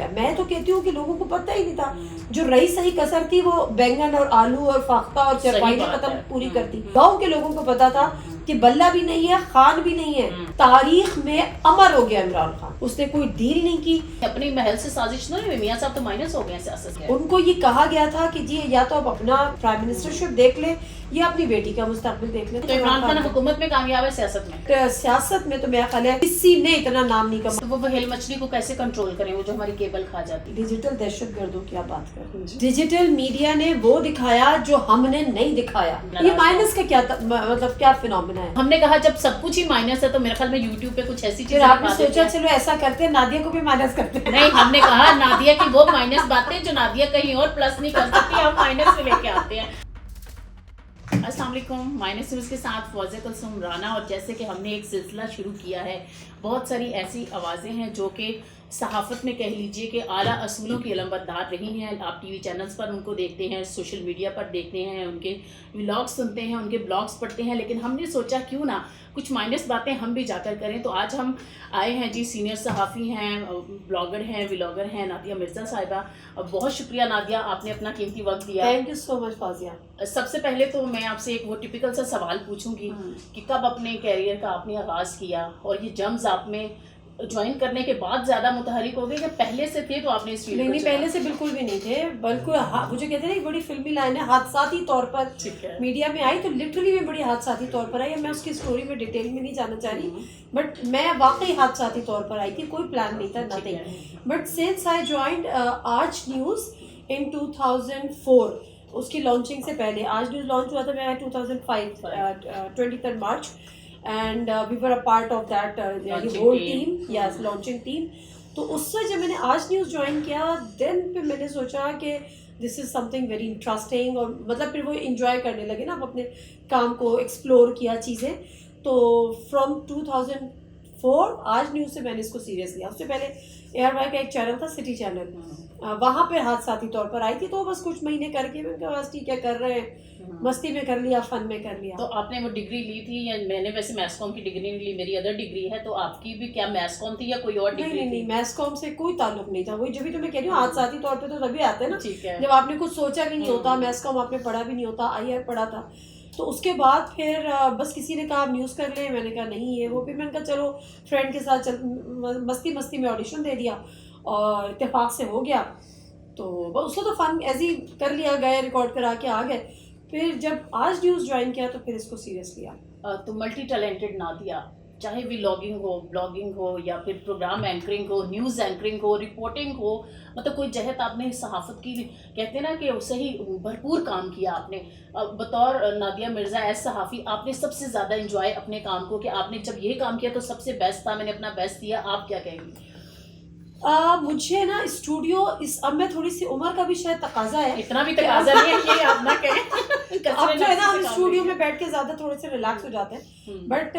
گیا. میں تو کہتی ہوں کہ لوگوں کو پتہ ہی نہیں تھا. جو رہی صحیح کسر تھی وہ بینگن اور آلو اور فاختہ اور چرپائی نے ختم پوری کرتی. گاؤں کے لوگوں کو پتا تھا کہ بلہ بھی نہیں ہے, خان بھی نہیں ہے. تاریخ میں امر ہو گیا عمران خان. اس نے کوئی ڈیل نہیں کی. اپنی محل سے سازش نہ ہوئی. میاں صاحب تو مائنس ہو گئے سیاست کے. ان کو یہ کہا گیا تھا کہ جی یا تو آپ اپنا پرائم منسٹرشپ دیکھ لیں یا اپنی بیٹی کا مستقبل دیکھ لیں. تو عمران خان حکومت میں کامیاب ہے, سیاست میں؟ سیاست میں تو میرا خیال ہے کسی نے اتنا نام نہیں کمایا. تو وہ ہل مچھلی کو کیسے کنٹرول کریں, وہ جو ہماری کیبل کھا جاتی ہے؟ ڈیجیٹل دہشت گردوں کی آپ بات کریں. ڈیجیٹل میڈیا نے وہ دکھایا جو ہم نے نہیں دکھایا. یہ مائنس کا کیا مطلب کیا فینومینا ہے؟ ہم نے کہا جب سب کچھ ہی مائنس ہے تو میرے خیال میں یوٹیوب پہ کچھ ایسی چیزیں. آپ نے سوچا چلو ایسا کرتے ہیں نادیہ کو بھی مائنس کرتے ہیں. نہیں, ہم نے کہا نادیہ کی وہ مائنس باتیں جو نادیہ کہیں اور پلس نہیں کر سکتی, ہم مائنس میں لے کے آتے ہیں. السلام علیکم, مائنس نیوز کے ساتھ فوزیہ کلثوم رانا. اور جیسے کہ ہم نے ایک سلسلہ شروع کیا ہے, بہت ساری ایسی آوازیں ہیں جو کہ صحافت میں کہہ لیجئے کہ اعلیٰ اصولوں کی علمبردار رہی ہیں. آپ ٹی وی چینلز پر ان کو دیکھتے ہیں, سوشل میڈیا پر دیکھتے ہیں, ان کے ولاگس سنتے ہیں, ان کے بلاگس پڑھتے ہیں, لیکن ہم نے سوچا کیوں نہ کچھ مائنس باتیں ہم بھی جا کر کریں. تو آج ہم آئے ہیں جی, سینئر صحافی ہیں, بلاگر ہیں, ولاگر ہیں, نادیہ مرزا صاحبہ. بہت شکریہ نادیہ, آپ نے اپنا قیمتی وقت دیا. تھینک یو سو مچ فوزیہ. سب سے پہلے تو میں آپ سے ایک وہ ٹپیکل سا سوال پوچھوں گی کہ کب اپنے کیریئر کا آپ نے آغاز کیا, اور یہ جمز آپ میں جوائن کرنے کے بعد زیادہ متحرک ہو گئے یا پہلے سے تھے تو آپ نے اس فیلڈ؟ نہیں, پہلے سے بالکل بھی نہیں تھے, بلکہ مجھے کہتے ہیں ایک بڑی فلمی لائن ہے, حادثاتی طور پر میڈیا میں آئی. تو لٹرلی میں بڑی حادثاتی طور پر آئی. میں اس کی سٹوری میں ڈیٹیل میں نہیں جانا چاہ رہی, بٹ میں واقعی حادثاتی طور پر آئی تھی, کوئی پلان نہیں تھا, nothing. But since I joined آج نیوز ان 2004, اس کی لانچنگ سے پہلے. آج نیوز لانچ ہوا تھا میرا 2005 23 March, and we were a part of that whole team, yes, launching team. تو اس سے جب میں نے آج نیوز جوائن کیا, دین پہ میں نے سوچا کہ دس از سم تھنگ ویری انٹرسٹنگ, اور مطلب پھر وہ انجوائے کرنے لگے نا, اپنے کام کو ایکسپلور کیا چیزیں. تو فرام 2004 آج نیوز سے میں نے اس کو سیریس لیا. اس سے پہلے اے آر وائی کا ایک چینل تھا, سٹی چینل, وہاں پہ حادثاتی طور پر آئی تھی. تو بس کچھ مہینے کر کے میں کہا بس ٹھیک ہے, کر رہے ہیں, مستی میں کر لیا, فن میں کر لیا. تو آپ نے وہ ڈگری لی تھی, یا میں نے ویسے میس کام کی ڈگری نہیں لی, میری ادر ڈگری ہے, تو آپ کی بھی کیا میس کام تھی یا کوئی اور ڈگری؟ نہیں, میس کام سے کوئی تعلق نہیں تھا. وہی جو بھی تو میں کہہ رہی ہوں, حادثاتی طور پہ تو تبھی آتے ہیں نا جب آپ نے کچھ سوچا بھی نہیں ہوتا, میس کام آپ نے پڑھا بھی نہیں ہوتا, آئی آر پڑھا تھا. تو اس کے بعد پھر بس کسی نے کہا آپ نیوز کر لیں, میں نے کہا نہیں یہ وہ. پھر میں نے کہا چلو فرینڈ کے ساتھ مستی میں آڈیشن دے دیا, اور اتفاق سے ہو گیا. تو بس اس کو تو فن ایزی کر لیا, گئے ریکارڈ کرا کے آ گئے. پھر جب آج نیوز جوائن کیا تو پھر اس کو سیریس لیا. تو ملٹی ٹیلنٹڈ نادیہ, چاہے ولاگنگ ہو, بلاگنگ ہو, یا پھر پروگرام اینکرنگ ہو, نیوز اینکرنگ ہو, رپورٹنگ ہو, مطلب کوئی جہت آپ نے صحافت کی کہتے ہیں نا کہ اسے ہی بھرپور کام کیا آپ نے. بطور نادیہ مرزا ایز صحافی آپ نے سب سے زیادہ انجوائے اپنے کام کو, کہ آپ نے جب یہ کام کیا تو سب سے بیسٹ تھا, میں نے اپنا بیسٹ دیا, آپ کیا کہیں گی؟ مجھے نا اسٹوڈیو, اب میں تھوڑی سی عمر کا بھی شاید تقاضا ہے, اتنا بھی تقاضا نہیں ہے یہ آپ نہ کہیں. اب جو ہے نا ہم اسٹوڈیو میں بیٹھ کے زیادہ تھوڑے سے ریلیکس ہو جاتے ہیں. بٹ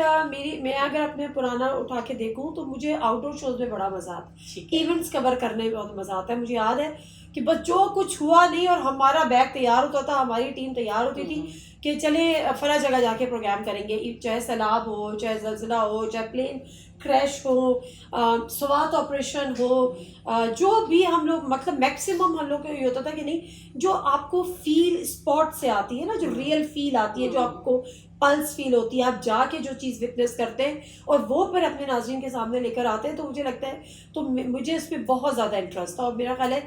میں اگر اپنے پرانا اٹھا کے دیکھوں تو مجھے آؤٹ ڈور شوز میں بڑا مزہ آتا ہے, ایونٹس کور کرنے میں بہت مزہ آتا ہے. مجھے یاد ہے کہ بس جو کچھ ہوا نہیں اور ہمارا بیگ تیار ہوتا تھا, ہماری ٹیم تیار ہوتی تھی کہ چلے فلاں جگہ جا کے پروگرام کریں گے, چاہے سیلاب ہو, چاہے زلزلہ ہو, چاہے پلین کریش ہو, سوات آپریشن ہو, جو بھی ہم لوگ مطلب میکسیمم ہم لوگ کو یہ ہوتا تھا کہ نہیں جو آپ کو فیل اسپاٹ سے آتی ہے نا, جو ریئل فیل آتی ہے, جو آپ کو پلس فیل ہوتی ہے, آپ جا کے جو چیز وٹنس کرتے ہیں اور وہ پھر اپنے ناظرین کے سامنے لے کر آتے ہیں. تو مجھے لگتا ہے تو مجھے اس پہ بہت زیادہ انٹرسٹ تھا, اور میرا خیال ہے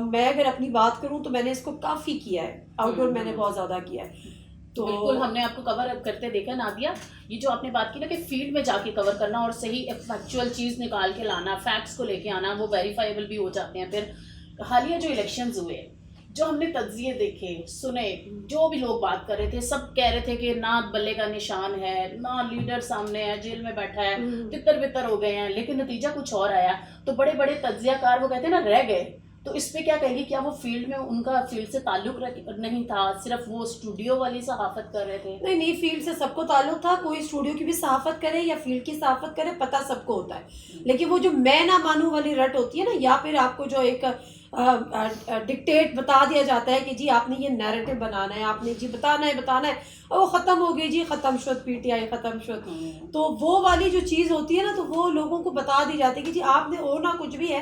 میں اگر اپنی بات کروں تو میں نے اس کو کافی کیا ہے, آؤٹ ڈور میں نے بہت زیادہ کیا ہے. تو بالکل ہم نے آپ کو کور کرتے دیکھا نادیہ. یہ جو آپ نے بات کی نا کہ فیلڈ میں جا کے کور کرنا اور صحیح فیکچوئل چیز نکال کے لانا, فیکٹس کو لے کے آنا, وہ ویریفائیبل بھی ہو جاتے ہیں. پھر حالیہ جو الیکشنز ہوئے, جو ہم نے تجزیے دیکھے سنے, جو بھی لوگ بات کر رہے تھے, سب کہہ رہے تھے کہ نہ بلے کا نشان ہے, نہ لیڈر سامنے ہے, جیل میں بیٹھا ہے, تتر بتر ہو گئے ہیں, لیکن نتیجہ کچھ اور آیا. تو بڑے بڑے تجزیہ کار وہ کہتے ہیں نا رہ گئے. تو اس پہ کیا کہیں گے, کیا وہ فیلڈ میں ان کا فیلڈ سے تعلق نہیں تھا, صرف وہ اسٹوڈیو والی صحافت کر رہے تھے؟ نہیں, فیلڈ سے سب کو تعلق تھا. کوئی اسٹوڈیو کی بھی صحافت کرے یا فیلڈ کی صحافت کرے, پتہ سب کو ہوتا ہے. لیکن وہ جو میں نہ مانوں والی رٹ ہوتی ہے نا, یا پھر آپ کو جو ایک ڈکٹیٹ بتا دیا جاتا ہے کہ جی آپ نے یہ نیریٹو بنانا ہے, آپ نے جی بتانا ہے, اور وہ ختم ہو گئی, جی ختم شد, پی ٹی آئی ختم شد. تو وہ والی جو چیز ہوتی ہے نا, تو وہ لوگوں کو بتا دی جاتی ہے کہ جی آپ نے ہونا کچھ بھی ہے,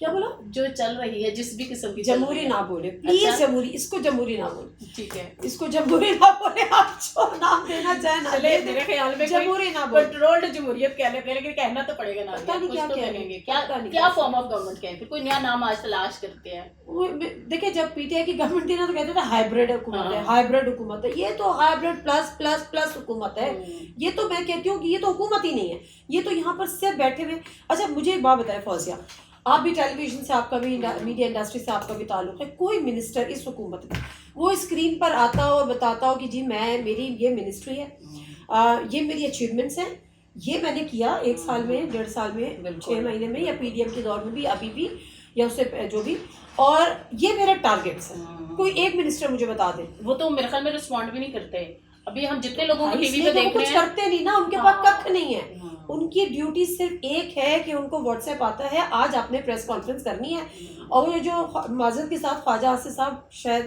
کیا بولا؟ جو چل رہی ہے جس بھی قسم کی جمہوری نہ بولے پلیز، جمہوری اس کو جمہوری نہ بولے، ٹھیک ہے، اس کو جمہوری نہ بولے، آپ جو نام دینا چاہیں نہ چلے میرے خیال میں جمہوری نہ بولے، کنٹرولڈ جمہوریت کہہ لیتے ہیں لیکن کہنا تو پڑے گا نا، پتہ نہیں کیا کہیں گے کیا فارم آف گورنمنٹ کہیں، پھر کوئی نیا نام آج تلاش کرتے ہیں. دیکھیں جب پی ٹی آئی کی گورنمنٹ تھی نا تو کہتے تھے ہائیبریڈ حکومت ہے، ہائیبریڈ حکومت ہے. یہ تو ہائیبریڈ پلس پلس پلس حکومت ہے. یہ تو میں کہتی ہوں کہ یہ تو حکومت ہی نہیں ہے، یہ تو یہاں پر صرف بیٹھے ہوئے. اچھا مجھے ایک بات بتائیں فوزیہ، آپ بھی ٹیلی ویژن سے، آپ کا بھی میڈیا انڈسٹری سے آپ کا بھی تعلق ہے، کوئی منسٹر اس حکومت میں وہ اسکرین پر آتا ہو اور بتاتا ہو کہ جی میری یہ منسٹری ہے، یہ میری اچیومنٹس ہیں، یہ میں نے کیا 1 سال میں، 1.5 سال میں، 6 مہینے میں، یا پی ڈی ایم کے دور میں بھی، ابھی بھی، یا اس سے جو بھی، اور یہ میرے ٹارگیٹس ہیں. کوئی ایک منسٹر مجھے بتا دے. وہ تو میرے خیال میں رسپونڈ بھی نہیں کرتے. ابھی ہم جتنے لوگوں کو ٹی وی پہ دیکھ رہے کچھ ہیں کرتے نہیں نا، ان کے پاس ککھ نہیں ہے. ان کی ڈیوٹی صرف ایک ہے کہ ان کو واٹس ایپ آتا ہے آج آپ نے پریس کانفرنس کرنی ہے، اور یہ جو معذرت کے ساتھ خواجہ آصف صاحب شاید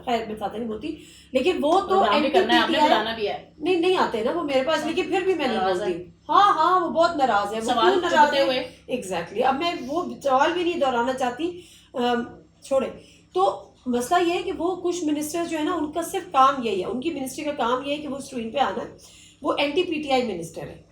خیر میں زیادہ نہیں بولتی، لیکن وہ تو نہیں آتے نا وہ میرے پاس، لیکن پھر بھی میں نہیں بولتی. ہاں وہ بہت ناراض ہے. سوال ناراض ہوئے ایگزیکٹلی. اب میں وہ سوال بھی نہیں دہرانا چاہتی، چھوڑے. تو مسئلہ یہ ہے کہ وہ کچھ منسٹر جو ہے نا ان کا صرف کام یہی ہے، ان کی منسٹری کا کام یہ ہے کہ وہ اسکرین پہ آنا ہے. وہ anti P T I minister ہے،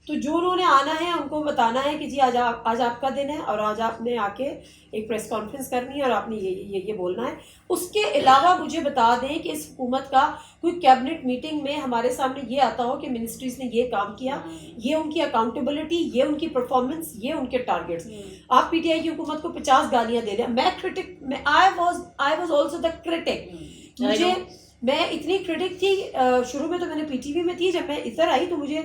تو جو انہوں نے آنا ہے ان کو بتانا ہے کہ جی آج آپ کا دن ہے اور آج آپ نے آ کے ایک پریس کانفرنس کرنی ہے اور آپ نے یہ بولنا ہے. اس کے علاوہ مجھے بتا دیں کہ اس حکومت کا کوئی کیبنٹ میٹنگ میں ہمارے سامنے یہ آتا ہو کہ منسٹریز نے یہ کام کیا، یہ ان کی اکاؤنٹیبلٹی، یہ ان کی پرفارمنس، یہ ان کے ٹارگیٹس. آپ پی ٹی آئی کی حکومت کو 50 گالیاں دے رہے ہیں. I was also the Currituck. میں اتنی کرٹک تھی شروع میں، تو میں نے پی ٹی وی میں تھی، جب میں ادھر آئی تو مجھے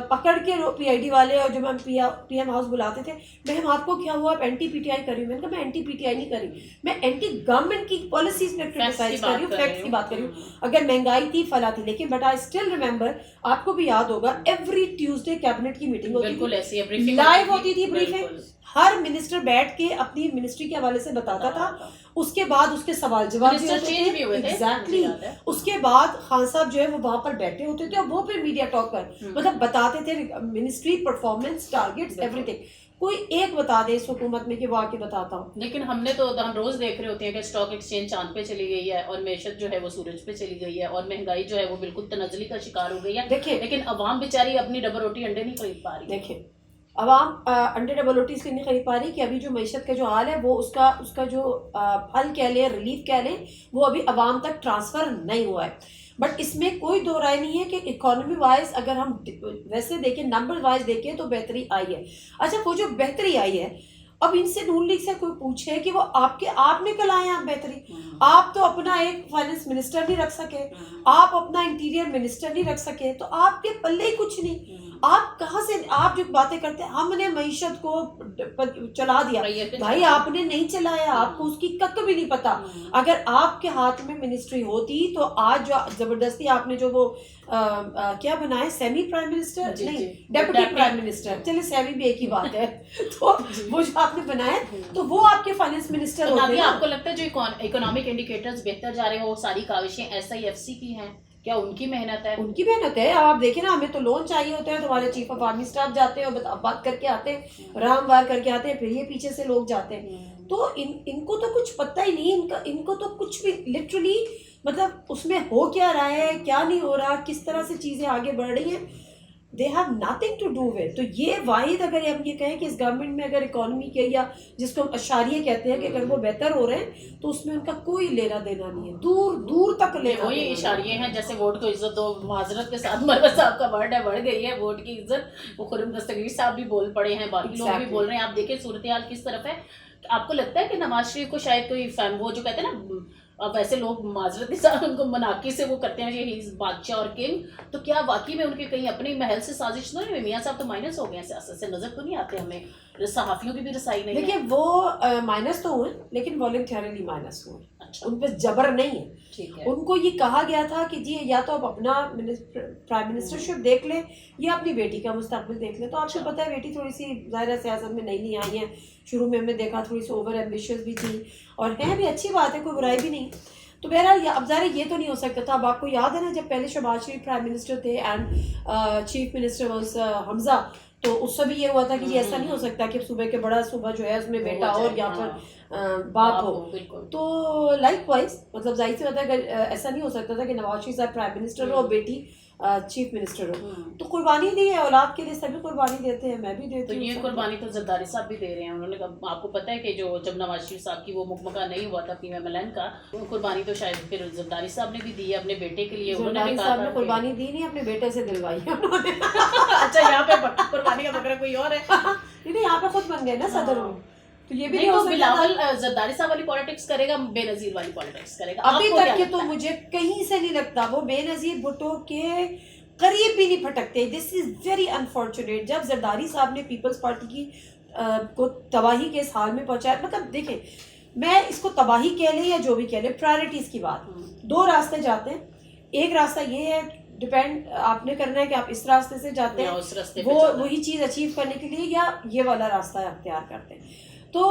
پکڑ کے پی آئی ڈی والے، اور جب ہم پی ایم ہاؤس بلاتے تھے، میم آپ کو کیا ہوا، آپ اینٹی پی ٹی آئی کر رہی ہوں. میں نے کہا میں اینٹی پی ٹی آئی نہیں کر رہی، میں اینٹی گورنمنٹ کی پالیسیز میں کرٹیسائز کر رہی ہوں، فیکٹس کی بات کر رہی ہوں. اگر مہنگائی تھی فلا تھی، لیکن بٹ آئی اسٹل ریمبر، آپ کو بھی یاد ہوگا ایوری ٹیوزڈے کیبنٹ کی میٹنگ ہوتی تھی، لائیو ہوتی تھی بریفنگ. ہر منسٹر بیٹھ کے اپنی منسٹری کے حوالے سے بتاتا تھا. اس کے بعد اس کے سوال جواب بھی ہوتے تھے. ایگزیکٹلی. اس کے بعد خان صاحب جو ہے وہ وہاں پر بیٹھے ہوتے تھے اور وہ پھر میڈیا ٹاک پر مطلب بتاتے تھے ministry performance, targets, every thing. کوئی ایک بتا دے اس حکومت میں کہ وہ آ کے بتاتا ہوں. لیکن ہم روز دیکھ رہے ہوتے ہیں کہ اسٹاک ایکسچینج چاند پہ چلی گئی ہے، اور معیشت جو ہے وہ سورج پہ چلی گئی ہے، اور مہنگائی جو ہے وہ بالکل تنزلی کا شکار ہو گئی ہے. دیکھیں لیکن عوام بیچاری اپنی ڈبل روٹی انڈے نہیں خرید پا رہی. دیکھیں عوام انڈے ڈبل روٹی اس لیے نہیں خرید پا رہی کہ ابھی جو معیشت کا جو حال ہے وہ اس کا جو حل کہہ لیں، ریلیف کہہ لیں، وہ ابھی عوام تک ٹرانسفر نہیں ہوا ہے. بٹ اس میں کوئی دو رائے نہیں ہے کہ اکانومی وائز اگر ہم ویسے دیکھیں، نمبر وائز دیکھیں تو بہتری آئی ہے. اچھا وہ جو بہتری آئی ہے، اب ان سے نون لیگ سے کوئی پوچھے کہ وہ آپ نے کل آئے ہیں بہتری. آپ تو اپنا ایک فائنانس منسٹر نہیں رکھ سکے، آپ اپنا انٹیریئر منسٹر نہیں رکھ سکے، تو آپ کے پلے ہی کچھ نہیں. آپ کہاں سے، آپ جو باتیں کرتے ہیں ہم نے معیشت کو چلا دیا، بھائی آپ نے نہیں چلایا، آپ کو اس کی کک بھی نہیں پتا. اگر آپ کے ہاتھ میں منسٹری ہوتی تو آج جو زبردستی آپ نے جو وہ کیا بنائے، سیمی پرائم منسٹر نہیں ڈیپٹی پرائم منسٹر، چلے سیمی بھی ایک ہی بات ہے، تو وہ جو آپ نے بنائے تو وہ آپ کے فائنانس منسٹر ہوتے ہیں. آپ کو لگتا ہے جو اکنامک انڈیکیٹرز بہتر جا رہے ہیں وہ ساری کاوشیں ایس آئی ایف سی کی ہیں؟ کیا ان کی محنت ہے؟ ان کی محنت ہے. آپ دیکھیں نا، ہمیں تو لون چاہیے ہوتا ہے تو ہمارے چیف آف آرمی اسٹاف جاتے ہیں اور بات کر کے آتے ہیں، رام وار کر کے آتے ہیں، پھر یہ پیچھے سے لوگ جاتے ہیں. تو ان کو تو کچھ پتہ ہی نہیں، ان کو تو کچھ بھی لٹرلی مطلب اس میں ہو کیا رہا ہے، کیا نہیں ہو رہا، کس طرح سے چیزیں آگے بڑھ رہی ہیں. They have nothing to do with. تو یہ واحد اگر ہم یہ کہیں کہ اس گورنمنٹ میں اگر اکانومی کے یا جس کو اشاریے کہتے ہیں کہ اگر وہ بہتر ہو رہے ہیں تو اس میں ان کا کوئی لینا دینا نہیں ہے، دور دور تک لینا. وہی اشاریے ہیں جیسے ووٹ کو عزت دو. معذرت کے ساتھ مروت صاحب کا ورڈ ہے، بڑھ گئی ہے ووٹ کی عزت. وہ خرم دستگیر صاحب بھی بول پڑے ہیں، باقی لوگ بھی بول رہے ہیں. آپ دیکھیں صورتحال کس طرف ہے. آپ کو لگتا ہے کہ نواز شریف کو شاید کوئی وہ جو کہتے ہیں نا، اب ایسے لوگ معذرت کے ساتھ ان کو مناقی سے وہ کرتے ہیں کہ بادشاہ اور کنگ، تو کیا واقعی میں ان کے کہیں اپنی محل سے سازش نہ ہے؟ میاں صاحب تو مائنس ہو گئے ہیں سیاست سے، نظر تو نہیں آتے ہمیں، صحافیوں کی بھی رسائی نہیں ہے. دیکھیں وہ مائنس تو ہوئے لیکن والنٹیرلی مائنس ہوئے، ان پہ جبر نہیں ہے. ان کو یہ کہا گیا تھا کہ جی یا تو آپ اپنا پرائم منسٹرشپ دیکھ لیں یا اپنی بیٹی کا مستقبل دیکھ لیں. تو آپ کو پتہ ہے بیٹی تھوڑی سی ظاہر سیاست میں نئی آئی ہیں، شروع میں ہم نے دیکھا تھوڑی سی اوور ایمبیشیس بھی تھی، اور ہے بھی اچھی بات ہے، کوئی برائی بھی نہیں. تو بہرحال اب ظاہر یہ تو نہیں ہو سکتا تھا. اب آپ کو یاد ہے نا جب پہلے شہباز شریف پرائم منسٹر تھے اینڈ چیف منسٹر واز حمزہ، تو اس سے بھی یہ ہوا تھا کہ ایسا نہیں ہو سکتا کہ صبح جو ہے اس میں بیٹا اور یا پھر باپ ہو. تو لائک وائز مطلب ظاہر سی بات ہے اگر ایسا نہیں ہو سکتا تھا کہ نواز شریف صاحب پرائم منسٹر ہو اور بیٹی چیف منسٹر ہو. تو قربانی دی ہے اولاد کے لیے, سبھی قربانی دیتے ہیں, میں بھی دیتی ہوں. یہ قربانی تو زرداری صاحب بھی دے رہے ہیں. انہوں نے آپ کو پتہ ہے کہ جب نواز شریف صاحب کی وہ مکمکہ نہیں ہوا تھا پی ایم ایل این کا, قربانی تو شاید پھر زرداری صاحب نے بھی دی ہے اپنے بیٹے کے لیے. زرداری صاحب نے قربانی دی نہیں, اپنے بیٹے سے دلوائی ہے انہوں نے. اچھا یہاں پہ قربانی کا بکرا کوئی اور ہے. نہیں یہاں پہ خود بن گئے نا صدر ہوں. تو یہ بھی نہیں ہو بلاول زرداری صاحب والی پالیٹکس کرے گا, بے نظیر والی پالیٹکس کرے گا. ابھی تک کے تو مجھے کہیں سے نہیں لگتا وہ بے نظیر بھٹو کے قریب بھی نہیں پھٹکتے. دس از ویری انفارچونیٹ. جب زرداری صاحب نے پیپلز پارٹی کی کو تباہی کے اس حال میں پہنچایا, مطلب دیکھیں میں اس کو تباہی کہہ لیں یا جو بھی کہہ لیں, پرائرٹیز کی بات. دو راستے جاتے ہیں. ایک راستہ یہ ہے, ڈپینڈ آپ نے کرنا ہے کہ آپ اس راستے سے جاتے ہیں وہ وہی چیز اچیو کرنے کے لیے, یا یہ والا راستہ اختیار کرتے ہیں. تو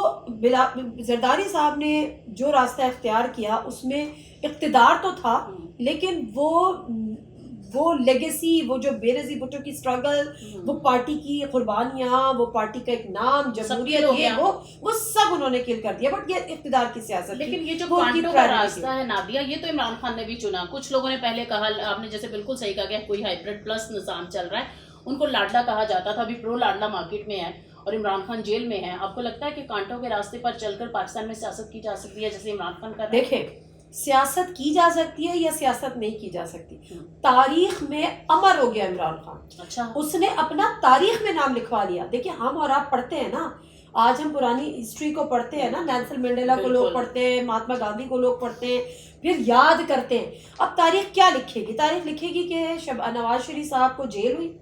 زرداری صاحب نے جو راستہ اختیار کیا اس میں اقتدار تو تھا, لیکن وہ لیگیسی, وہ جو بے نظیر بھٹو کی اسٹرگل, وہ پارٹی کی قربانیاں, وہ پارٹی کا ایک نام, جمہوریت, یہ وہ سب انہوں نے کل کر دیا. بٹ یہ اقتدار کی سیاست. لیکن یہ جو کانٹوں کا راستہ ہے نادیہ, یہ تو عمران خان نے بھی چنا. کچھ لوگوں نے پہلے کہا, آپ نے جیسے بالکل صحیح کہا کہ کوئی ہائبرڈ پلس نظام چل رہا ہے, ان کو لاڈلا کہا جاتا تھا, ابھی پرو لاڈلا مارکیٹ میں ہے اور عمران خان جیل میں ہے. آپ کو لگتا ہے کہ کانٹوں کے راستے پر چل کر پاکستان میں سیاست کی جا سکتی ہے جیسے عمران خان کا؟ دیکھیں سیاست کی جا سکتی ہے یا سیاست نہیں کی جا سکتی. تاریخ میں امر ہو گیا عمران خان. اچھا, اس نے اپنا تاریخ میں نام لکھوا لیا. دیکھیں ہم اور آپ پڑھتے ہیں نا, آج ہم پرانی ہسٹری کو پڑھتے ہیں نا, نیلسن منڈیلا کو لوگ پڑھتے ہیں, مہاتما گاندھی کو لوگ پڑھتے ہیں, پھر یاد کرتے ہیں. اب تاریخ کیا لکھے گی؟ تاریخ لکھے گی کہ نواز شریف صاحب کو جیل ہوئی,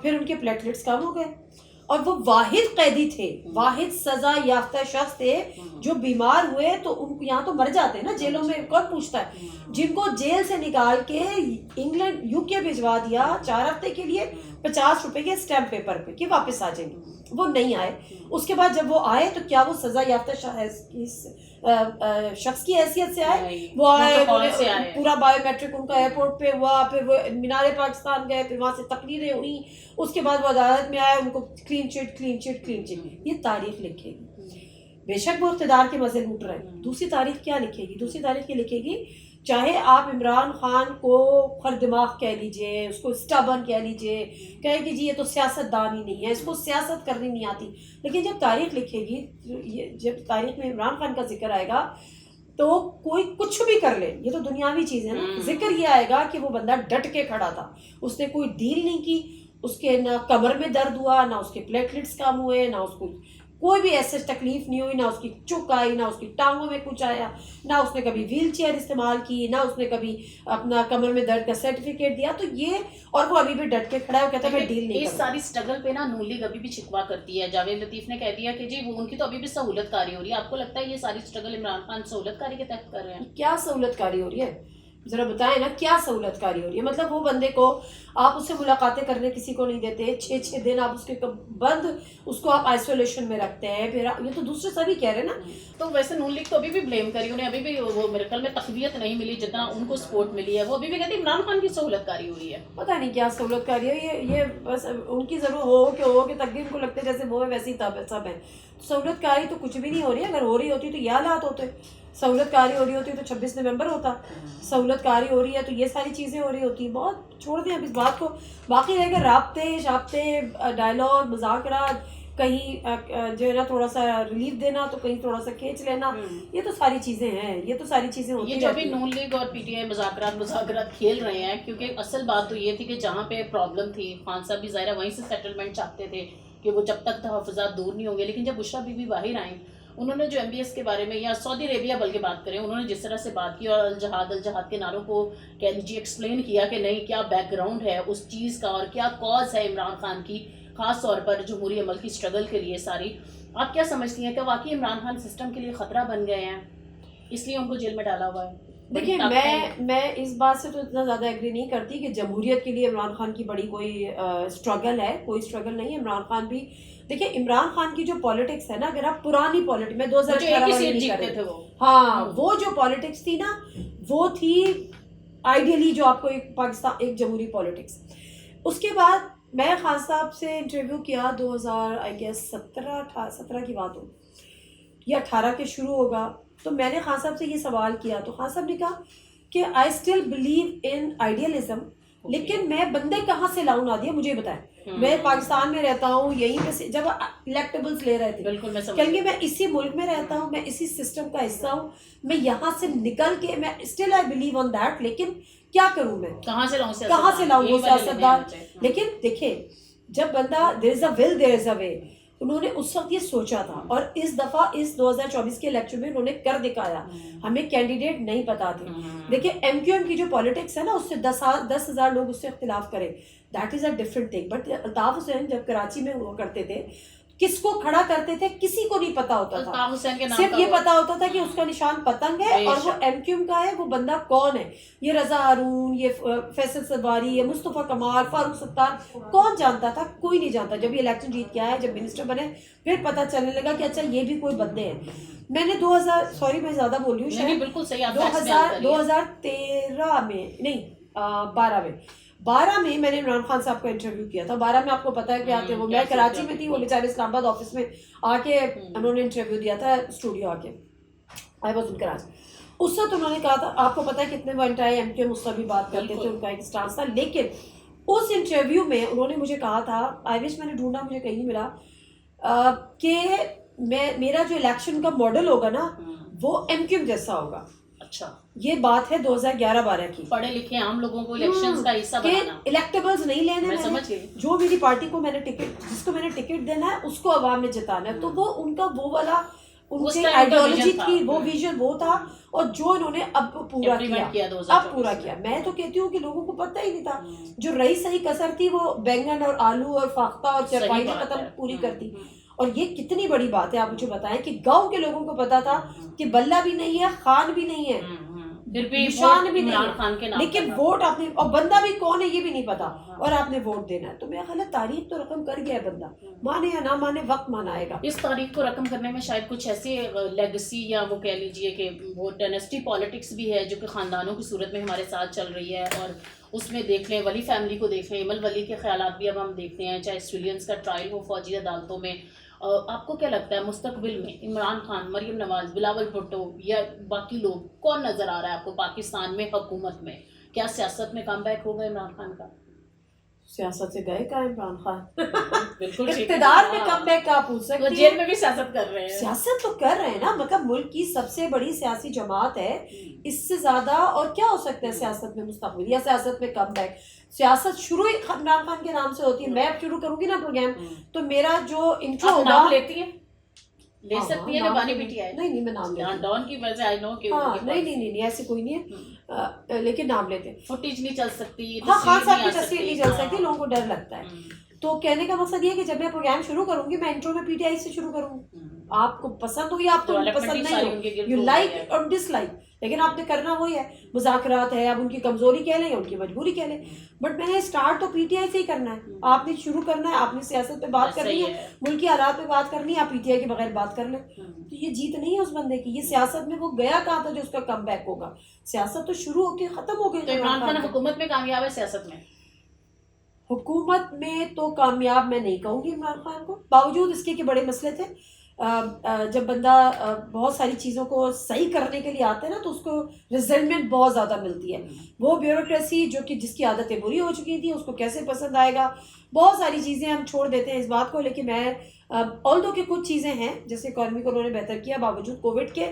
پھر ان کے پلیٹلیٹس کم ہو گئے, اور وہ واحد قیدی تھے, واحد سزا یافتہ شخص تھے جو بیمار ہوئے تو ان کو یہاں تو مر جاتے ہیں نا جیلوں میں, کون پوچھتا ہے. جن کو جیل سے نکال کے انگلینڈ یو کے بھجوا دیا 4 ہفتے کے لیے 50 روپے کے اسٹیمپ پیپر پہ کہ واپس آ جائیں گے, وہ نہیں آئے. اس کے بعد جب وہ آئے تو کیا وہ سزا یافتہ شخص کی حیثیت سے آئے؟ وہ آئے, پورا بایو میٹرک ان کا ایئرپورٹ پہ ہوا, پھر وہ مینار پاکستان گئے, پھر وہاں سے تقریریں ہوئی, اس کے بعد وہ عدالت میں آئے, ان کو کلین چٹ. یہ تاریخ لکھے گی. بے شک وہ اقتدار کے مزے لوٹ رہے ہیں. دوسری تاریخ کیا لکھے گی؟ دوسری تاریخ یہ لکھے گی, چاہے آپ عمران خان کو خر دماغ کہہ لیجئے, اس کو اسٹبن کہہ لیجئے, کہے کہ جی یہ تو سیاست دان ہی نہیں ہے, اس کو سیاست کرنی نہیں آتی, لیکن جب تاریخ لکھے گی, جب تاریخ میں عمران خان کا ذکر آئے گا تو کوئی کچھ بھی کر لے, یہ تو دنیاوی چیز ہے نا, ذکر یہ آئے گا کہ وہ بندہ ڈٹ کے کھڑا تھا, اس نے کوئی ڈیل نہیں کی, اس کے نہ کمر میں درد ہوا, نہ اس کے پلیٹلیٹس کم ہوئے, نہ اس کو کوئی بھی ایسے تکلیف نہیں ہوئی, نہ اس کی چک آئی, نہ اس کی ٹانگوں میں کچھ آیا, نہ اس نے کبھی ویل چیئر استعمال کی, نہ اس نے کبھی اپنا کمر میں درد کا سرٹیفکیٹ دیا. تو یہ, اور وہ ابھی بھی ڈٹ کے کھڑا ہے, وہ کہتا ہے میں ڈیل نہیں. اس ساری اسٹرگل پہ نا نون لیگ ابھی بھی شکوا کرتی ہے. جاوید لطیف نے کہہ دیا کہ جی وہ ان کی تو ابھی بھی سہولت کاری ہو رہی ہے. آپ کو لگتا ہے یہ ساری اسٹرگل عمران خان سہولت کاری کے تحت کر رہے ہیں؟ کیا سہولت کاری ہو رہی ہے ذرا بتائیں نا, کیا سہولت کاری ہو رہی ہے؟ مطلب وہ بندے کو آپ اس سے ملاقاتیں کرنے کسی کو نہیں دیتے, 6 دن آپ اس کے بند, اس کو آپ آئسولیشن میں رکھتے ہیں. پھر یہ تو دوسرے سبھی کہہ رہے ہیں نا. تو ویسے نون لیگ تو ابھی بھی بلیم کری, انہیں ابھی بھی وہ میرے خیال میں تقویت نہیں ملی جتنا ان کو سپورٹ ملی ہے. وہ ابھی بھی کہتے ہیں عمران خان کی سہولت کاری ہو رہی ہے. پتہ نہیں کیا سہولت کاری ہے, یہ بس ان کی ضرور ہو کہ تقدیر کو لگتے جیسے وہ ہے ویسے ہی سب ہے. سہولت کاری تو کچھ بھی نہیں ہو رہی ہے. اگر ہو رہی ہوتی تو یہ حالات ہوتے. سہولت کاری ہو رہی ہوتی ہے تو 26 نومبر ہوتا. سہولت کاری ہو رہی ہے تو یہ ساری چیزیں ہو رہی ہوتی. بہت چھوڑ دیں اب اس بات کو. باقی رہ گئے رابطے شابطے, ڈائلاگ, مذاکرات, کہیں جو ہے نا تھوڑا سا ریلیف دینا تو کہیں تھوڑا سا کھینچ لینا, یہ تو ساری چیزیں ہیں, یہ تو ساری چیزیں ہوتی ہیں. یہ جو ابھی نون لیگ اور پی ٹی آئی مذاکرات کھیل رہے ہیں, کیونکہ اصل بات تو یہ تھی کہ جہاں پہ پرابلم تھی, خان صاحب بھی ظاہرہ وہیں سے سیٹلمنٹ چاہتے تھے کہ وہ جب تک تحفظات دور نہیں ہوں گے. لیکن جب بشریٰ بی بی باہر آئیں, انہوں نے جو ایم بی ایس کے بارے میں, یا سعودی عربیہ بلکہ بات کریں, انہوں نے جس طرح سے بات کی اور الجہاد کے نعروں کو کہہ لیجیے ایکسپلین کیا کہ نہیں کیا بیک گراؤنڈ ہے اس چیز کا اور کیا کاز ہے عمران خان کی, خاص طور پر جمہوری عمل کی اسٹرگل کے لیے ساری. آپ کیا سمجھتی ہیں کہ واقعی عمران خان سسٹم کے لیے خطرہ بن گئے ہیں, اس لیے ان کو جیل میں ڈالا ہوا ہے؟ دیکھیں میں اس بات سے تو اتنا زیادہ ایگری نہیں کرتی کہ جمہوریت کے لیے عمران خان کی بڑی کوئی اسٹرگل ہے. کوئی اسٹرگل نہیں ہے. عمران خان بھی دیکھیں, عمران خان کی جو پاکستان ہے نا, اگر آپ پرانی پالیٹکس میں 2018 ہاں وہ جو پالیٹکس تھی نا, وہ تھی آئیڈیلی جو آپ کو ایک پاکستان ایک جمہوری پالیٹکس. اس کے بعد میں خان صاحب سے انٹرویو کیا 2017 کی بات ہو یا 18 کے شروع ہوگا. تو میں نے خان صاحب سے یہ سوال کیا تو خان صاحب نے کہا کہ I still believe in idealism, لیکن میں بندے کہاں سے لاؤں نادیہ مجھے بتائیں. میں پاکستان میں رہتا ہوں, یہیں پہ جب الیکٹیبلس لے رہے تھے کہ میں اسی ملک میں رہتا ہوں, میں اسی سسٹم کا حصہ ہوں, میں یہاں سے نکل کے میں still I believe on that, لیکن کیا کروں میں, کہاں سے لاؤں وہ سیاستدان. لیکن دیکھیں جب بندہ دیر از اے ول دیر از اے وے, انہوں نے اس وقت یہ سوچا تھا, اور اس دفعہ اس 2024 کے الیکشن میں انہوں نے کر دکھایا. ہمیں کینڈیڈیٹ نہیں پتا تھے. دیکھیں ایم کیو ایم کی جو پالیٹکس ہے نا, اس سے 10,000 لوگ اس سے اختلاف کریں, that is a different thing. But Altaf Hussain جب کراچی میں ہوا کرتے تھے, کس کو کھڑا کرتے تھے کسی کو نہیں پتا ہوتا تھا, صرف یہ پتا ہوتا تھا کہ اس کا نشان پتنگ ہے اور وہ ایم کیو ایم کا ہے, وہ بندہ کون ہے, یہ رضا ہارون, یہ فیصل سدواری, یہ مصطفیٰ کمال, فاروق ستار, کون جانتا تھا؟ کوئی نہیں جانتا. جب یہ الیکشن جیت کے آئے, جب منسٹر بنے, پھر پتا چلنے لگا کہ اچھا یہ بھی کوئی بندے ہیں. میں نے 2000 میں زیادہ بول رہی ہوں شاید 2013 میں نہیں 12 میں میں نے عمران خان صاحب کا انٹرویو کیا تھا. 12 میں آپ کو پتا ہے کیا تھے وہ, میں کراچی میں تھی, وہ بیچارے اسلام آباد آفس میں آ کے انہوں نے انٹرویو دیا تھا, اسٹوڈیو آ کے, آئی واز ان کراچی. اس وقت انہوں نے کہا تھا, آپ کو پتا ہے کتنے وانٹ آئے ایم کیو ایم اس سے بھی بات کرتے تھے, ان کا ایک اسٹانس تھا. لیکن اس انٹرویو میں انہوں نے مجھے کہا تھا, آئی وش میں نے ڈھونڈا مجھے کہیں نہیں ملا, کہ میرا جو الیکشن کا ماڈل ہوگا نا وہ ایم کیو ایم جیسا ہوگا. اچھا, یہ بات ہے 2011-12 کی. پڑھے لکھے عام لوگوں کو الیکشنز کا حصہ بنانا, الیکٹیبلز نہیں لینے, میں سمجھ گئی, جو میری پارٹی کو میں نے ٹکٹ, جس کو میں نے ٹکٹ دینا ہے اس کو عوام نے جتانا ہے. تو وہ ان کا وہ والا ان کی آئیڈیالوجی تھی, وہ ویژن وہ تھا, اور جو انہوں نے اب پورا کیا. میں تو کہتی ہوں کہ لوگوں کو پتہ ہی نہیں تھا. جو رہی صحیح کسر تھی وہ بینگن اور آلو اور فاختہ اور چرپائی نے ختم پوری کر دی. اور یہ کتنی بڑی بات ہے, آپ مجھے بتائیں کہ گاؤں کے لوگوں کو پتا تھا کہ بلہ بھی نہیں ہے, خان بھی نہیں ہے, نشان بھی نہیں ہے, لیکن ووٹ آپ نے, اور بندہ بھی کون ہے یہ بھی نہیں پتا, اور آپ نے ووٹ دینا ہے. تو میرا خیال ہے تاریخ تو رقم کر گیا ہے, بندہ مانے یا نہ مانے وقت مانا آئے گا. اس تاریخ کو رقم کرنے میں شاید کچھ ایسی لیگسی یا وہ کہہ لیجیے کہ وہ ڈائنسٹی پالیٹکس بھی ہے جو کہ خاندانوں کی صورت میں ہمارے ساتھ چل رہی ہے. اور اس میں دیکھ لیں ولی فیملی کو دیکھ لیں, ایمل ولی کے خیالات بھی اب ہم دیکھتے ہیں, چاہے سویلینز کا ٹرائل ہو فوجی عدالتوں میں. آپ کو کیا لگتا ہے مستقبل میں عمران خان, مریم نواز, بلاول بھٹو یا باقی لوگ کون نظر آ رہا ہے آپ کو پاکستان میں حکومت میں؟ کیا سیاست میں کم بیک ہوگا عمران خان کا؟ سیاست سے گئے کا عمران خان, بالکل اقتدار میں کم بیک کا پوچھ سکتے ہیں, جیل میں بھی سیاست کر رہے ہیں. سیاست تو کر رہے ہیں نا, مطلب ملک کی سب سے بڑی سیاسی جماعت ہے, اس سے زیادہ اور کیا ہو سکتا ہے سیاست میں مستقبل, یا سیاست میں کم بیک. سیاست شروع عمران خان کے نام سے ہوتی ہے. میں اب شروع کروں گی نا پروگرام, تو میرا جو انٹرو ہوگا, نام لیتی ہے, لے سکتی ہے, بانی بیٹی ہے. نہیں میں نام لیتی ہوں, ڈان کی وجہ آئی نو کہ نہیں ایسے کوئی نہیں ہے, لیکن نام لیتے ہیں. فوٹیج نہیں چل سکتی, ہاں خان صاحب کی تصویر نہیں چل سکتی, لوگوں کو ڈر لگتا ہے. تو کہنے کا مقصد یہ ہے کہ جب میں پروگرام شروع کروں گی, میں انٹرو میں پی ٹی آئی سے شروع کروں. آپ کو پسند ہو یا آپ کو پسند نہیں ہو, یو لائک اور ڈس لائک, لیکن آپ نے کرنا وہی ہے. مذاکرات ہے, اب ان کی کمزوری کہہ لیں یا ان کی مجبوری کہہ لیں, بٹ میں نے اسٹارٹ تو پی ٹی آئی سے ہی کرنا ہے. آپ نے شروع کرنا ہے, آپ نے سیاست پہ بات کرنی ہے, ملکی حالات پہ بات کرنی ہے, آپ پی ٹی آئی کے بغیر بات کر لیں. تو یہ جیت نہیں ہے اس بندے کی. یہ سیاست میں وہ گیا کہاں تھا جو اس کا کم بیک ہوگا. سیاست تو شروع ہو کے ختم ہو گئی. تو عمران خان حکومت میں کامیاب ہے, سیاست میں حکومت میں تو کامیاب میں نہیں کہوں گی عمران خان کو, باوجود اس کے کہ بڑے مسئلے تھے. جب بندہ بہت ساری چیزوں کو صحیح کرنے کے لیے آتا ہے نا, تو اس کو ریزلٹمنٹ بہت زیادہ ملتی ہے. وہ بیوروکریسی جو کہ جس کی عادتیں بری ہو چکی تھیں, اس کو کیسے پسند آئے گا, بہت ساری چیزیں ہم چھوڑ دیتے ہیں اس بات کو. لیکن میں آلدو کہ کچھ چیزیں ہیں, جیسے اکانومی کو انہوں نے بہتر کیا باوجود کووڈ کے,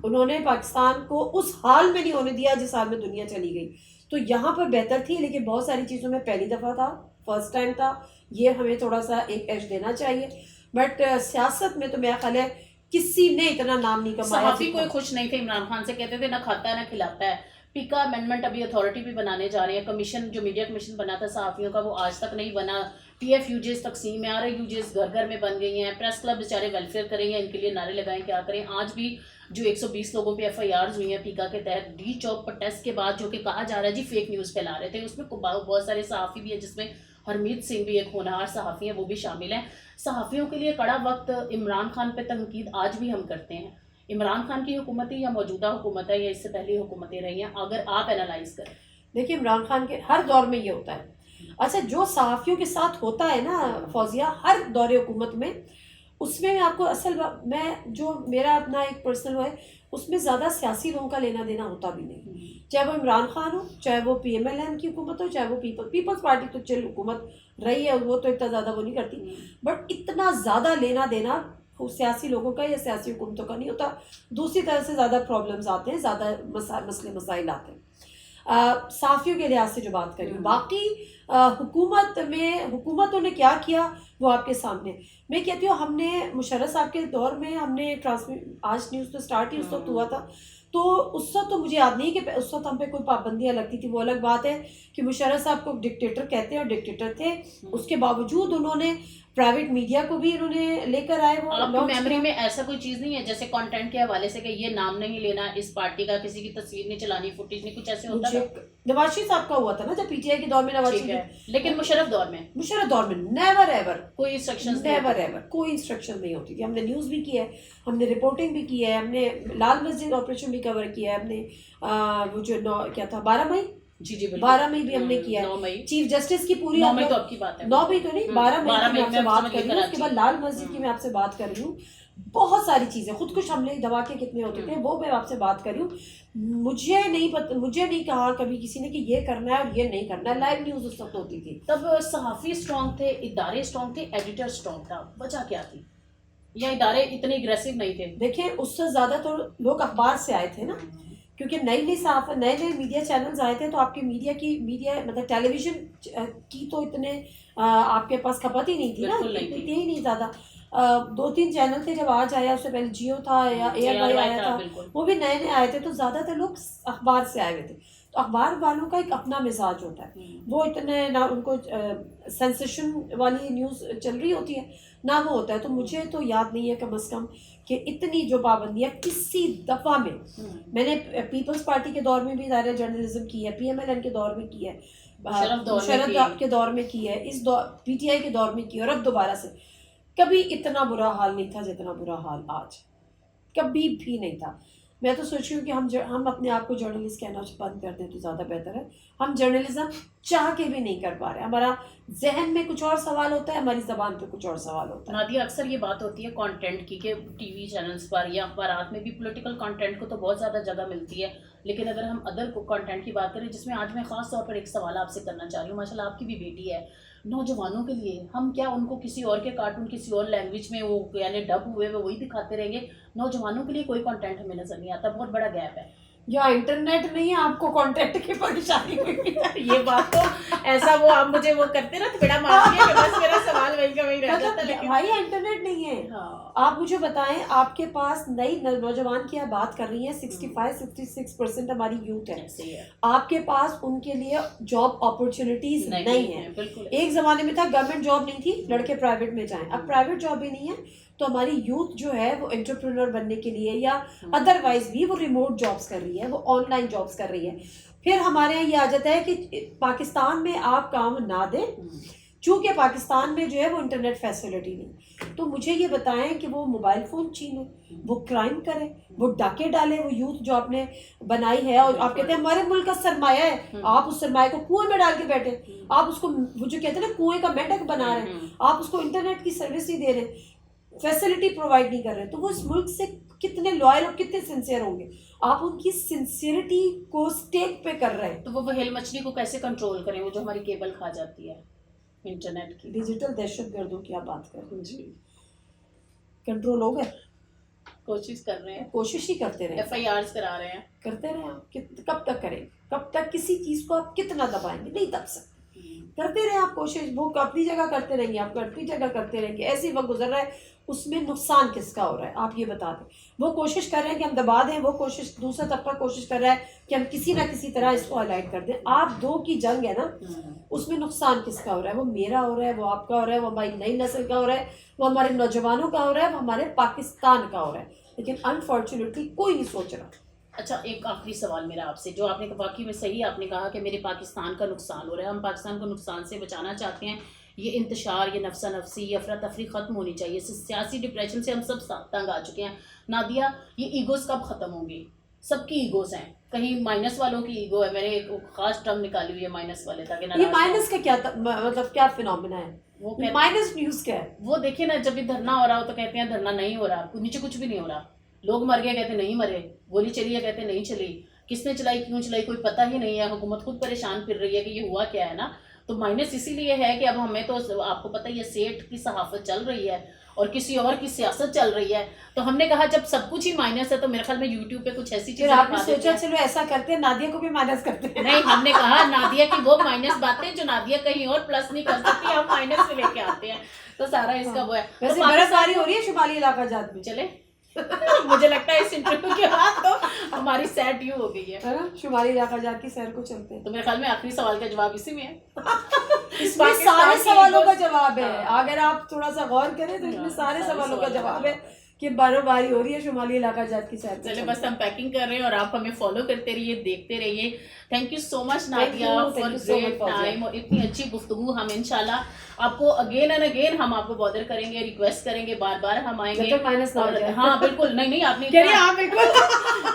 انہوں نے پاکستان کو اس حال میں نہیں ہونے دیا جس حال میں دنیا چلی گئی. تو یہاں پر بہتر تھی, لیکن بہت ساری چیزوں میں پہلی دفعہ تھا, فرسٹ ٹائم تھا. یہ ہمیں تھوڑا سا ایک ایج دینا چاہیے. بٹ سیاست میں تو میرا خیال ہے کسی نے اتنا نام نہیں کمایا. صحافی کوئی خوش نہیں تھے عمران خان سے, کہتے تھے نہ کھاتا ہے نہ کھلاتا ہے. پیکا امینڈمنٹ ابھی اتھارٹی بھی بنانے جا رہے ہیں, کمیشن جو میڈیا کمیشن بنا تھا صحافیوں کا وہ آج تک نہیں بنا. پی ایف یو جیز تقسیم میں آ رہے, یو جیز گھر گھر میں بن گئی ہیں. پریس کلب بیچارے ویلفیئر کریں گے, ان کے لیے نعرے لگائیں, کیا کریں. آج بھی جو 120 لوگوں پہ ایف آئی آرز ہوئی ہیں پیکا کے تحت, ڈی چوک پروٹیسٹ کے بعد, جو کہ کہا جا رہا ہے جی فیک نیوز پھیلا رہے تھے, اس میں بہت سارے صحافی بھی ہیں, جس میں ہرمیت سنگھ بھی ایک ہونہار صحافی ہیں, وہ بھی شامل ہیں. صحافیوں کے لیے کڑا وقت. عمران خان پہ تنقید آج بھی ہم کرتے ہیں. عمران خان کی حکومت یا موجودہ حکومت ہے یا اس سے پہلے حکومتیں رہی ہیں, اگر آپ اینالائز کریں. دیکھیے عمران خان کے ہر دور میں یہ ہوتا ہے, اچھا جو صحافیوں کے ساتھ ہوتا ہے نا فوزیہ ہر دور حکومت میں، اس میں آپ کو میں جو میرا اپنا ایک پرسنل وہ ہے، اس میں زیادہ سیاسی لوگوں کا لینا دینا ہوتا بھی نہیں، چاہے وہ عمران خان ہو، چاہے وہ پی ایم ایل این کی حکومت ہو، چاہے وہ پیپلز پارٹی تو چل حکومت رہی ہے، وہ تو اتنا زیادہ وہ نہیں کرتی، بٹ اتنا زیادہ لینا دینا سیاسی لوگوں کا یا سیاسی حکومتوں کا نہیں ہوتا. دوسری طرح سے زیادہ پرابلمز آتے ہیں، زیادہ مسئلے مسائل آتے ہیں. صحافیوں کے لحاظ سے جو بات کری، باقی حکومتوں نے کیا کیا وہ آپ کے سامنے. میں کہتی ہوں ہم نے مشرف صاحب کے دور میں ہم نے آج نیوز تو سٹارٹ ہی اس وقت ہوا تھا، تو اس وقت تو مجھے یاد نہیں کہ اس وقت ہم پہ کوئی پابندیاں لگتی تھی. وہ الگ بات ہے کہ مشرف صاحب کو ڈکٹیٹر کہتے ہیں اور ڈکٹیٹر تھے، اس کے باوجود انہوں نے پرائیویٹ میڈیا کو بھی انہوں نے لے کر آئے. وہ آپ کی میموری میں ایسا کوئی چیز نہیں ہے جیسے کنٹینٹ کے حوالے سے کہ یہ نام نہیں لینا اس پارٹی کا، کسی کی تصویر نہیں چلانی، فوٹیج نہیں، کچھ ایسے ہوتا ہے؟ نواز شریف صاحب کا ہوا تھا نا جب پی ٹی آئی کے دور میں، نواز شریف، لیکن مشرف دور میں نیور ایور کوئی انسٹرکشن، نیور ایور کوئی انسٹرکشن نہیں ہوتی تھی. ہم نے نیوز بھی کی ہے، ہم نے رپورٹنگ بھی کی ہے، ہم نے لال مسجد آپریشن بھی کور کیا ہے، ہم نے وہ جو کیا تھا 12 مئی، جی 12 مئی بھی ہم نے کیا ہے. چیف جسٹس کی پوری 9 مئی تو آپ کی بات ہے، 9 مئی تو نہیں، 12 مئی کی میں آپ سے بات کر رہی ہوں. اس کے بعد لال مسجد کی میں آپ سے بات کر رہی ہوں. بہت ساری چیزیں، خودکش حملے دھماکے کتنے ہوتے تھے وہ میں آپ سے بات کر رہی ہوں. مجھے نہیں کہا کبھی کسی نے کہ یہ کرنا ہے اور یہ نہیں کرنا ہے. لائیو نیوز اس وقت ہوتی تھی. تب صحافی اسٹرانگ تھے، ادارے اسٹرانگ تھے، ایڈیٹر اسٹرانگ تھا، وجہ کیا تھی؟ یا ادارے اتنے اگریسو نہیں تھے؟ دیکھیں اس سے زیادہ تو لوگ اخبار سے آئے تھے نا، کیونکہ نئی نئے میڈیا چینلز آئے تھے، تو آپ کے میڈیا مطلب ٹیلی ویژن کی تو اتنے آپ کے پاس کھپت ہی نہیں تھی نا، اتنی ہی نہیں زیادہ. 2-3 چینل تھے جب آج آیا، اس سے پہلے جیو تھا یا ایئر وائی آیا تھا، وہ بھی نئے آئے تھے. تو زیادہ تر لوگ اخبار سے آئے ہوئے تھے. تو اخبار والوں کا ایک اپنا مزاج ہوتا ہے، وہ اتنے نہ ان کو سینسیشن والی نیوز چل رہی ہوتی ہے نہ وہ ہوتا ہے. تو مجھے تو یاد نہیں ہے کم از کم کہ اتنی جو پابندیاں کسی دفعہ میں نے پیپلز پارٹی کے دور میں بھی ظاہر جرنلزم کی ہے، پی ایم ایل این کے دور میں کی ہے، مشرف کے دور میں کی ہے، اس پی ٹی آئی کے دور میں کی ہے، اور اب دوبارہ سے. کبھی اتنا برا حال نہیں تھا جتنا برا حال آج، کبھی بھی نہیں تھا. میں تو سوچ رہی ہوں کہ ہم اپنے آپ کو جرنلسٹ کہنا بند کر دیں تو زیادہ بہتر ہے. ہم جرنلزم چاہ کے بھی نہیں کر پا رہے. ہمارا ذہن میں کچھ اور سوال ہوتا ہے، ہماری زبان پہ کچھ اور سوال ہوتا ہے. نادیہ اکثر یہ بات ہوتی ہے کانٹینٹ کی کہ ٹی وی چینلز پر یا اخبارات میں بھی پولیٹیکل کانٹینٹ کو تو بہت زیادہ جگہ ملتی ہے، لیکن اگر ہم ادر کانٹینٹ کی بات کریں، جس میں آج میں خاص طور پر ایک سوال آپ سے کرنا چاہ رہی ہوں. ماشاء اللہ آپ کی بھی بیٹی ہے. نوجوانوں کے لیے ہم کیا ان کو کسی اور کے کارٹون کسی اور لینگویج میں وہ یعنی ڈب ہوئے وہی دکھاتے رہیں گے؟ نوجوانوں کے لیے کوئی کانٹینٹ ہمیں نظر نہیں آتا، بہت بڑا گیپ ہے. یا انٹرنیٹ نہیں ہے آپ کو کانٹیکٹ کی پریشانی ہوئی؟ یہ بات تو ایسا وہ آپ مجھے وہ کرتے نا تھوڑا مارتی ہے، بس میرا سوال وہی کا وہی رہ جاتا ہے. بھائی انٹرنیٹ نہیں ہے. آپ مجھے بتائیں، آپ کے پاس نئی نوجوان کی آپ بات کر رہی ہیں، 65-66% ہماری یوتھ ہے. آپ کے پاس ان کے لیے جاب اپرچونیٹیز نہیں ہیں. ایک زمانے میں تھا گورنمنٹ جاب نہیں تھی، لڑکے پرائیویٹ میں جائیں. اب پرائیویٹ جاب بھی نہیں ہے، تو ہماری یوتھ جو ہے وہ انٹرپرینور بننے کے لیے یا ادر وائز بھی وہ ریموٹ جابس کر رہی ہے، وہ آن لائن جابس کر رہی ہے. پھر ہمارے یہاں یہ عادت ہے کہ پاکستان میں آپ کام نہ دیں، چونکہ پاکستان میں جو ہے وہ انٹرنیٹ فیسلٹی نہیں. تو مجھے یہ بتائیں کہ وہ موبائل فون چھینے، وہ کرائم کرے، وہ ڈاکے ڈالے، وہ یوتھ جو آپ نے بنائی ہے، اور آپ کہتے ہیں ہمارے ملک کا سرمایہ ہے، آپ اس سرمایہ کو کنویں میں ڈال کے بیٹھے، آپ اس کو وہ جو کہتے ہیں نا کنویں کا مینڈک بنا رہے ہیں، آپ اس کو انٹرنیٹ کی سروس نہیں دے رہے، فیسلٹی پرووائڈ نہیں کر رہے. تو وہ اس ملک سے کتنے لوائل اور کتنے سنسیئر ہوں گے؟ آپ ان کی سنسیئرٹی کو اسٹیک پہ کر رہے ہیں. تو وہ ہیل مچھلی کو کیسے کنٹرول کریں، وہ جو ہماری کیبل کھا جاتی ہے انٹرنیٹ کی؟ ڈیجیٹل دہشت گردوں کی آپ بات کر رہے ہیں. جی کنٹرول ہو گئے، کوشش کر رہے ہیں، کوشش ہی کرتے رہے، ایف آئی آرز کرا رہے ہیں، کرتے رہے. آپ کب تک کریں؟ کب تک کسی چیز کو آپ کتنا دبائیں گے؟ نہیں دب سکتے. کرتے رہے آپ کوشش، وہ اپنی جگہ کرتے رہیں گے، آپ اپنی جگہ کرتے رہیں گے. ایسے وقت گزر رہا ہے، اس میں نقصان کس کا ہو رہا ہے آپ یہ بتا دیں. وہ کوشش کر رہے ہیں کہ ہم دبا دیں، وہ کوشش دوسرا طبقہ کوشش کر رہا ہے کہ ہم کسی نہ کسی طرح اس کو ہائلائٹ کر دیں. آپ دو کی جنگ ہے نا، اس میں نقصان کس کا ہو رہا ہے؟ وہ میرا ہو رہا ہے، وہ آپ کا ہو رہا ہے، وہ ہماری نئی نسل کا ہو رہا ہے، وہ ہمارے نوجوانوں کا ہو رہا ہے، وہ ہمارے پاکستان کا ہو رہا ہے. لیکن انفارچونیٹلی کوئی نہیں سوچ رہا. اچھا ایک آخری سوال میرا آپ سے، جو آپ نے واقعی میں صحیح آپ نے کہا کہ میرے پاکستان کا نقصان ہو رہا ہے، ہم پاکستان کو نقصان سے بچانا چاہتے ہیں. یہ انتشار، یہ نفسا نفسی، یہ افراتفری ختم ہونی چاہیے. سیاسی ڈپریشن سے ہم سب تنگ آ چکے ہیں. نادیہ یہ ایگوز کب ختم ہوں گی؟ سب کی ایگوز ہیں, کہیں مائنس والوں کی ایگو ہے, میں نے ایک خاص ٹرم نکالی ہوئی ہے مائنس والے, تاکہ یہ مائنس کا کیا مطلب کیا فینومینا ہے, وہ مائنس نیوز کیا ہے؟ وہ دیکھیں نا, جب یہ دھرنا ہو رہا ہو تو کہتے ہیں دھرنا نہیں ہو رہا, نیچے کچھ بھی نہیں ہو رہا, لوگ مر گئے کہتے نہیں مرے, گولی چلی ہے کہتے نہیں چلی, کس نے چلائی کیوں چلائی کوئی پتہ ہی نہیں ہے, حکومت خود پریشان پھر رہی ہے کہ یہ ہوا کیا ہے نا. تو مائنس اسی لیے ہے کہ اب ہمیں تو آپ کو پتہ ہی ہے سیٹ کی صحافت چل رہی ہے اور کسی اور کی سیاست چل رہی ہے, تو ہم نے کہا جب سب کچھ ہی مائنس ہے تو میرے خیال میں یوٹیوب پہ کچھ ایسی چیزیں آپ نے سوچا چلو ایسا کرتے ہیں نادیہ کو بھی مائنس کرتے ہیں. نہیں, ہم نے کہا نادیہ کی وہ مائنس باتیں جو نادیہ کہیں اور پلس نہیں کر سکتی, ہم مائنس میں لے کے آتے ہیں, تو سارا اس کا وہ ہے. ویسے برف باری ہو رہی ہے شمالی علاقہ جات میں, چلے مجھے لگتا ہے اس انٹرویو کے بعد تو ہماری سیٹ یوں ہو گئی ہے, شمالی علاقہ جات کی سیر کو چلتے ہیں. تو میرے خیال میں آخری سوال کا جواب اسی میں ہے, اس میں سارے سوالوں کا جواب ہے, اگر آپ تھوڑا سا غور کریں تو اس میں سارے سوالوں کا جواب ہے کہ برف باری ہو رہی ہے شمالی علاقہ جات کی سیر. چلے بس ہم پیکنگ کر رہے ہیں اور آپ ہمیں فالو کرتے رہیے, دیکھتے رہیے. Thank you so much Nadia for great time, اور اتنی اچھی گفتگو. ہم انشاءاللہ آپ کو اگین اینڈ اگین ہم آپ کو بادر کریں گے, ریکویسٹ کریں گے, بار بار ہم آئیں گے. ہاں بالکل, نہیں آپ نے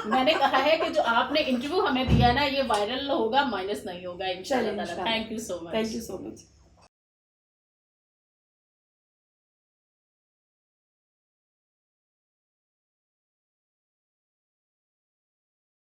میں نے کہا ہے کہ جو آپ نے انٹرویو ہمیں دیا ہے نا یہ وائرل ہوگا, مائنس نہیں ہوگا انشاءاللہ. Thank you so much. Thank you so much.